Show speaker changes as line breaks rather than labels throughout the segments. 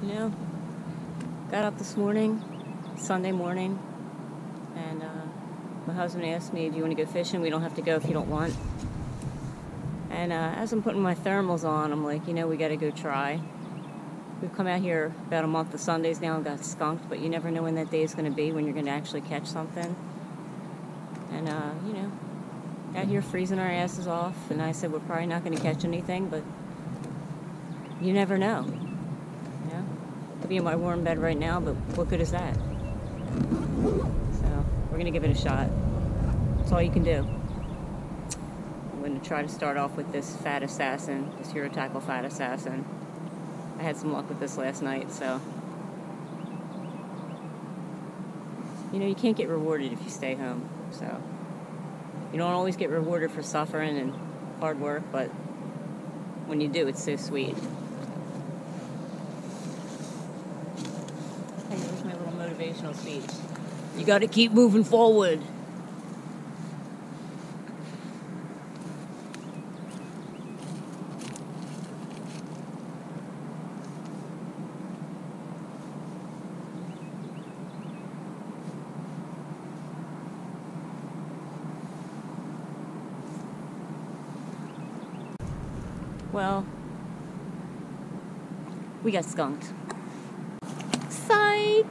You know, got up this morning, Sunday morning, and my husband asked me, do you want to go fishing? We don't have to go if you don't want. And as I'm putting my thermals on, I'm like, you know, we got to go try. We've come out here about a month of Sundays now and got skunked, but you never know when that day is going to be, when you're going to actually catch something. And, you know, out here freezing our asses off, and I said we're probably not going to catch anything, but you never know. Yeah, I'll be in my warm bed right now, but what good is that? So we're going to give it a shot. That's all you can do. I'm going to try to start off with this Fat Assassin, this Eurotackle Fat Assassin. I had some luck with this last night, so. You know, you can't get rewarded if you stay home, so. You don't always get rewarded for suffering and hard work, but when you do, it's so sweet. Hey, here's my little motivational speech. You gotta keep moving forward. Well, we got skunked. Psych!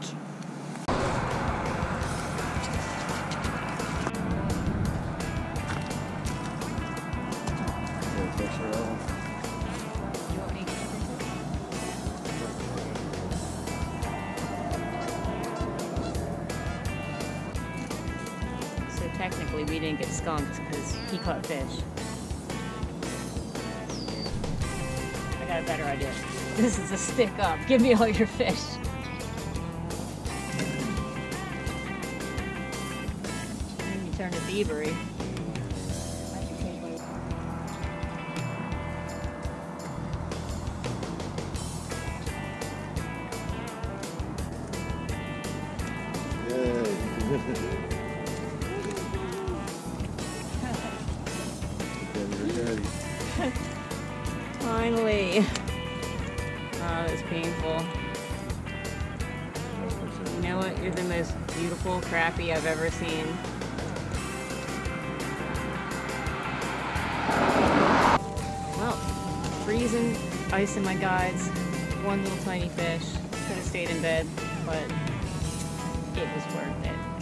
So technically we didn't get skunked because he caught fish. I got a better idea. This is a stick up. Give me all your fish. And you turn to thievery. Finally. Oh, that's painful. You know what? You're the most beautiful crappie I've ever seen. Well, freezing, ice in my guides, one little tiny fish. Could have stayed in bed, but it was worth it.